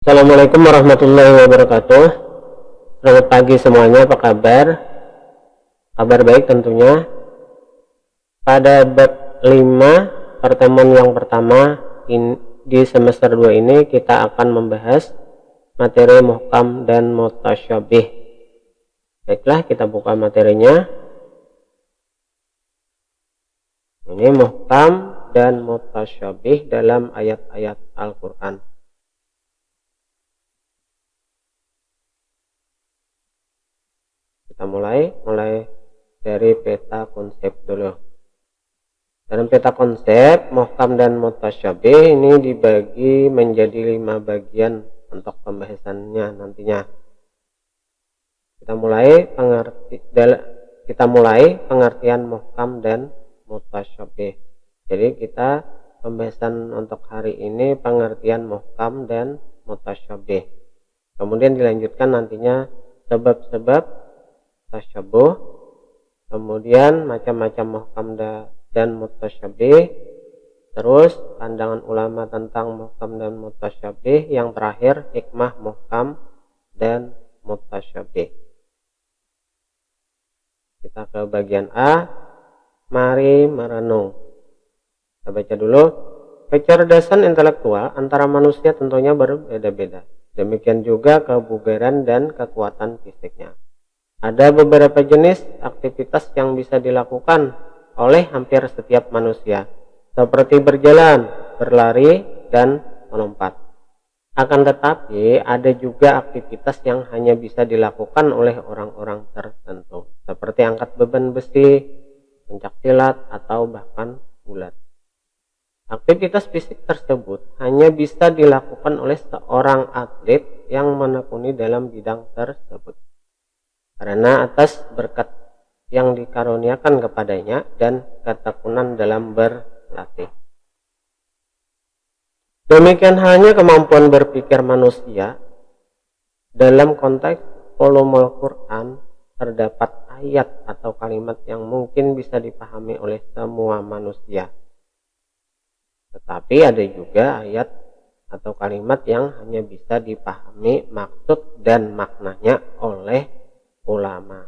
Assalamualaikum warahmatullahi wabarakatuh. Selamat pagi semuanya, apa kabar? Kabar baik tentunya. Pada bab 5 pertemuan yang pertama di semester 2 ini kita akan membahas materi muhkam dan mutasyabih. Baiklah, kita buka materinya. Ini muhkam dan mutasyabih dalam ayat-ayat Al-Quran. Kita mulai dari peta konsep dulu. Dalam peta konsep, muhkam dan mutasyabih ini dibagi menjadi 5 bagian untuk pembahasannya nantinya. Kita mulai pengertian muhkam dan mutasyabih. Jadi kita pembahasan untuk hari ini pengertian muhkam dan mutasyabih. Kemudian dilanjutkan nantinya sebab-sebab tasyabuh, kemudian macam-macam muhkam dan mutasyabih, terus pandangan ulama tentang muhkam dan mutasyabih, yang terakhir hikmah muhkam dan mutasyabih. Kita ke bagian A, mari merenung. Kita baca dulu. Kecerdasan intelektual antara manusia tentunya berbeda-beda. Demikian juga kebugaran dan kekuatan fisiknya. Ada beberapa jenis aktivitas yang bisa dilakukan oleh hampir setiap manusia, seperti berjalan, berlari, dan melompat. Akan tetapi, ada juga aktivitas yang hanya bisa dilakukan oleh orang-orang tertentu, seperti angkat beban besi, pencak silat, atau bahkan gulat. Aktivitas fisik tersebut hanya bisa dilakukan oleh seorang atlet yang menekuni dalam bidang tersebut, karena atas berkat yang dikaruniakan kepadanya dan ketekunan dalam berlatih. Demikian halnya kemampuan berpikir manusia. Dalam konteks ulumul Quran terdapat ayat atau kalimat yang mungkin bisa dipahami oleh semua manusia. Tetapi ada juga ayat atau kalimat yang hanya bisa dipahami maksud dan maknanya oleh ulama.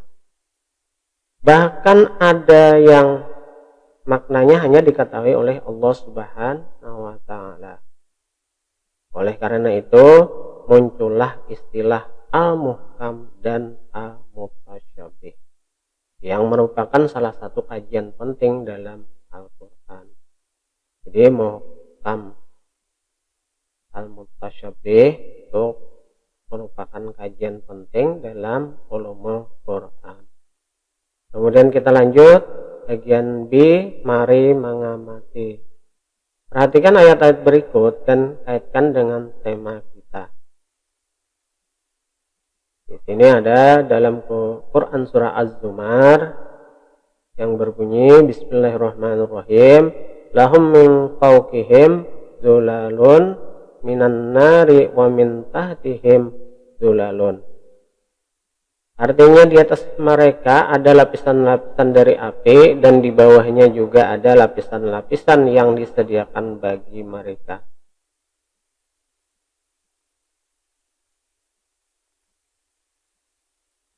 Bahkan ada yang maknanya hanya diketahui oleh Allah Subhanahu wa Ta'ala. Oleh karena itu muncullah istilah al-muhkam dan al-mutasyabih, yang merupakan salah satu kajian penting dalam Al-Quran. Jadi muhkam al-mutasyabih itu merupakan kajian penting dalam ulumul Quran. Kemudian kita lanjut bagian B, mari mengamati. Perhatikan ayat-ayat berikut dan kaitkan dengan tema kita. Di sini ada dalam Quran surah Az-Zumar yang berbunyi Bismillahirrahmanirrahim. Lahum min fawqihim zulalun minan nari wa min tahtihim zulalun. Artinya di atas mereka ada lapisan-lapisan dari api dan di bawahnya juga ada lapisan-lapisan yang disediakan bagi mereka.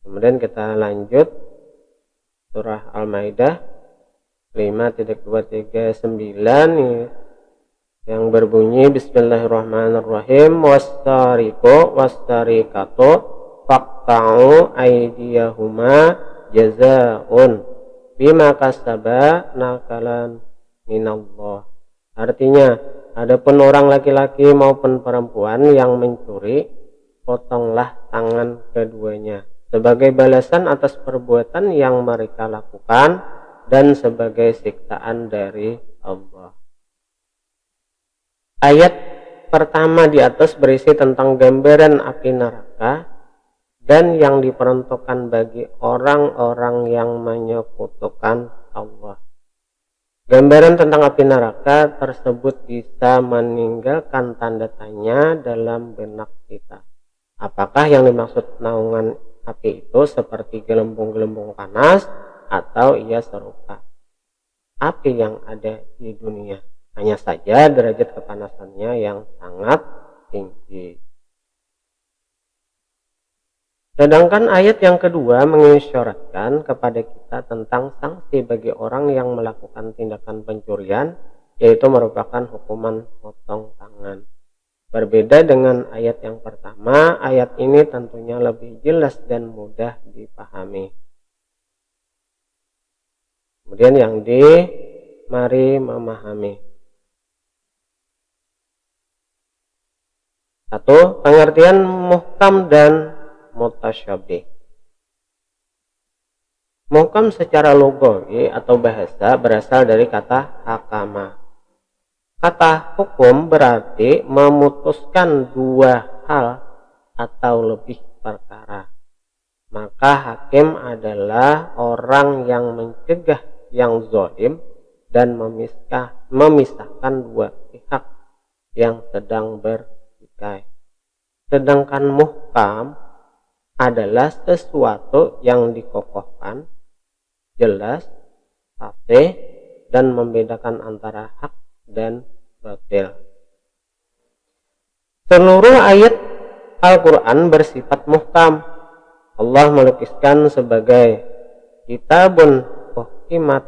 Kemudian kita lanjut surah Al-Maidah 5.239 yang berbunyi Bismillahirrahmanirrahim. Wastariqu wastariqatu faqta'u aydiyahuma jazaa'un bima kasaba nakalan minallah. Artinya, adapun orang laki-laki maupun perempuan yang mencuri, potonglah tangan keduanya sebagai balasan atas perbuatan yang mereka lakukan dan sebagai siksaan dari Allah. Ayat pertama di atas berisi tentang gambaran api neraka dan yang diperuntukkan bagi orang-orang yang menyekutukan Allah. Gambaran tentang api neraka tersebut bisa meninggalkan tanda tanya dalam benak kita. Apakah yang dimaksud naungan api itu seperti gelembung-gelembung panas atau ia serupa api yang ada di dunia? Hanya saja derajat kepanasannya yang sangat tinggi. Sedangkan ayat yang kedua mengisyaratkan kepada kita tentang sanksi bagi orang yang melakukan tindakan pencurian, yaitu merupakan hukuman potong tangan. Berbeda dengan ayat yang pertama, ayat ini tentunya lebih jelas dan mudah dipahami. Kemudian yang mari memahami. 1. Pengertian muhkam dan mutasyabih. Muhkam secara lugawi atau bahasa berasal dari kata hakama. Kata hukum berarti memutuskan dua hal atau lebih perkara. Maka hakim adalah orang yang mencegah yang zalim dan memisahkan dua pihak yang sedang bertikai. Sedangkan muhkam adalah sesuatu yang dikokohkan, jelas, pasti, dan membedakan antara hak dan batil. Seluruh ayat Al-Quran bersifat muhkam. Allah melukiskan sebagai kitabun uhkimat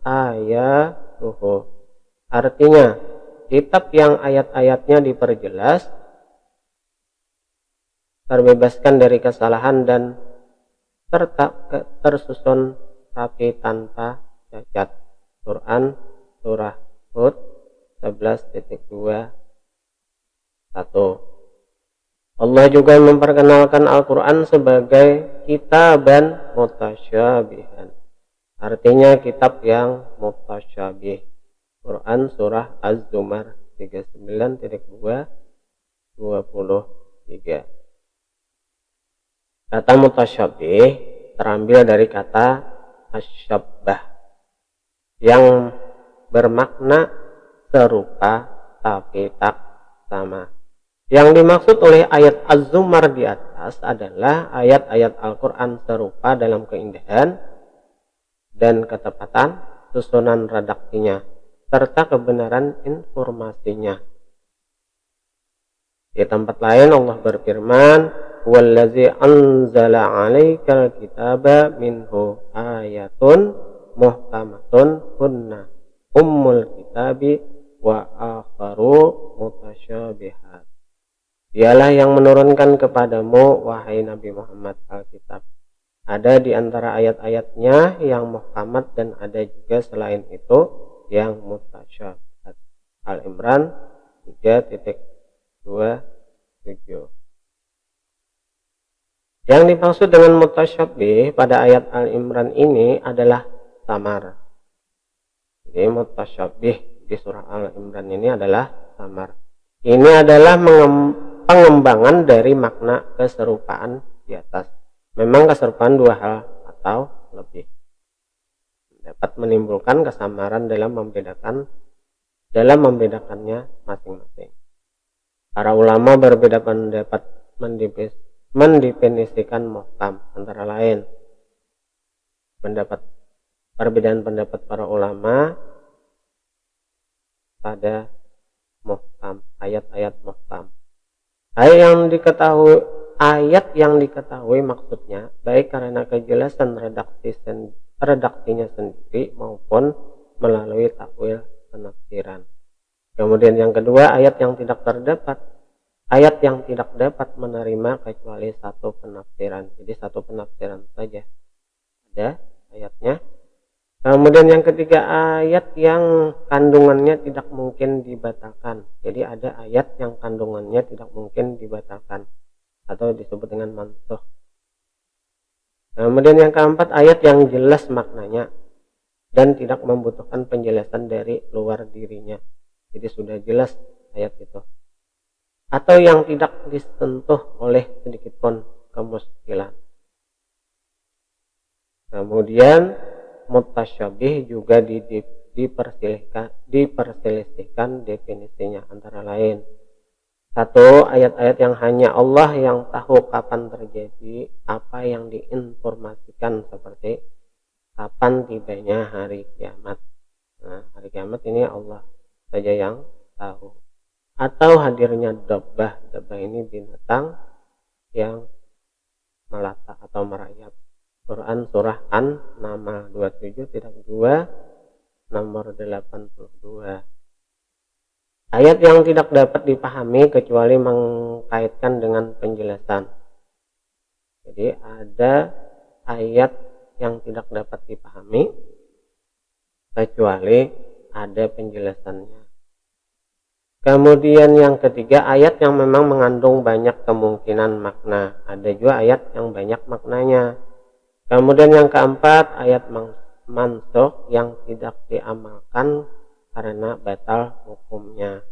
ayatuhu. Artinya, kitab yang ayat-ayatnya diperjelas, terbebaskan dari kesalahan dan serta tersusun rapi tanpa cacat. Quran Surah Hud 11.21. Allah juga memperkenalkan Al-Quran sebagai kitaban mutasyabihan. Artinya kitab yang mutasyabih. Quran Surah Az-Zumar 39.2-23. Kata mutasyabih terambil dari kata asyabbah yang bermakna serupa tapi tak sama. Yang dimaksud oleh ayat Az-Zumar di atas adalah ayat-ayat Al-Quran serupa dalam keindahan dan ketepatan susunan redaktinya serta kebenaran informasinya. Di tempat lain Allah berfirman, "Wallazi anzala 'alaikal kitaba minhu ayatun muhkamatun hunna ummul kitabi wa akharu mutasyabihat." Dialah yang menurunkan kepadamu wahai Nabi Muhammad Alkitab. Ada di antara ayat-ayatnya yang muhkamat dan ada juga selain itu yang mutasyabihat. Al-Imran 3.27. Yang dimaksud dengan mutasyabih pada ayat Al-Imran ini adalah samar. Jadi mutasyabih di surah Al-Imran ini adalah samar. Ini adalah pengembangan dari makna keserupaan di atas. Memang keserupaan dua hal atau lebih dapat menimbulkan kesamaran dalam membedakannya masing-masing. Para ulama berbeda pendapat mendefinisikan muhkam, antara lain perbedaan pendapat para ulama pada muhkam, ayat-ayat muhkam. Ayat yang diketahui maksudnya baik karena kejelasan redaktinya sendiri maupun melalui takwil penafsiran. Kemudian yang kedua, ayat yang tidak dapat menerima kecuali satu penafsiran. Jadi satu penafsiran saja ada ayatnya. Kemudian yang ketiga, ayat yang kandungannya tidak mungkin dibatalkan. Jadi ada ayat yang kandungannya tidak mungkin dibatalkan atau disebut dengan mansukh. Kemudian yang keempat, ayat yang jelas maknanya dan tidak membutuhkan penjelasan dari luar dirinya. Jadi sudah jelas ayat itu. Atau yang tidak disentuh oleh sedikit pun kemuskilan. Kemudian mutasyabih juga diperselisihkan definisinya, antara lain. Satu, ayat-ayat yang hanya Allah yang tahu kapan terjadi apa yang diinformasikan, seperti kapan tibanya hari kiamat. Nah, hari kiamat ini Allah saja yang tahu. Atau hadirnya dabbah ini binatang yang melata atau merayap. Quran surah An-Naml 27-2 nomor 82. Ayat yang tidak dapat dipahami kecuali mengkaitkan dengan penjelasan. Jadi ada ayat yang tidak dapat dipahami kecuali ada penjelasannya. Kemudian yang ketiga, ayat yang memang mengandung banyak kemungkinan makna. Ada juga ayat yang banyak maknanya. Kemudian yang keempat, ayat mansukh yang tidak diamalkan karena batal hukumnya.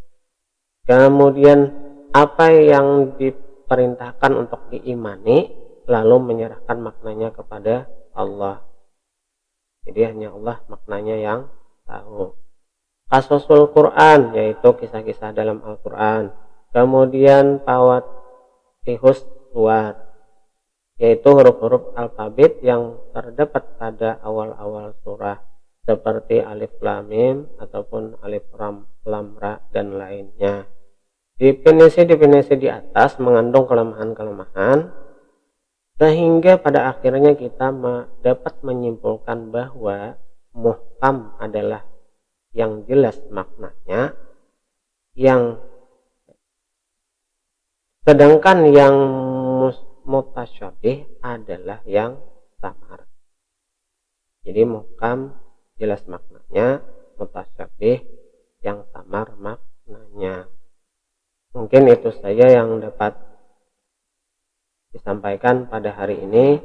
Kemudian apa yang diperintahkan untuk diimani lalu menyerahkan maknanya kepada Allah. Jadi hanya Allah maknanya yang tahu. Qasasul Quran, yaitu kisah-kisah dalam Al-Quran. Kemudian Fawatihus Suwar, yaitu huruf-huruf alfabet yang terdapat pada awal-awal surah, seperti alif lam mim ataupun alif lam ra dan lainnya. Definisi-definisi di atas mengandung kelemahan-kelemahan sehingga pada akhirnya kita dapat menyimpulkan bahwa muhkam adalah yang jelas maknanya, sedangkan yang mutasyabih adalah yang samar. Jadi muhkam jelas maknanya, mutasyabih yang samar maknanya. Mungkin itu saja yang dapat disampaikan pada hari ini.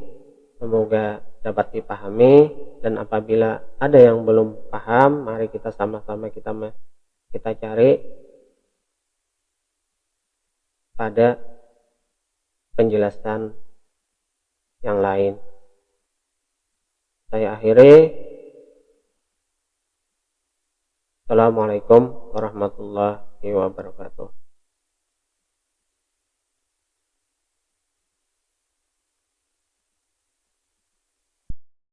Semoga dapat dipahami, dan apabila ada yang belum paham, mari kita sama-sama kita cari pada penjelasan yang lain. Saya akhiri. Assalamualaikum warahmatullahi wabarakatuh.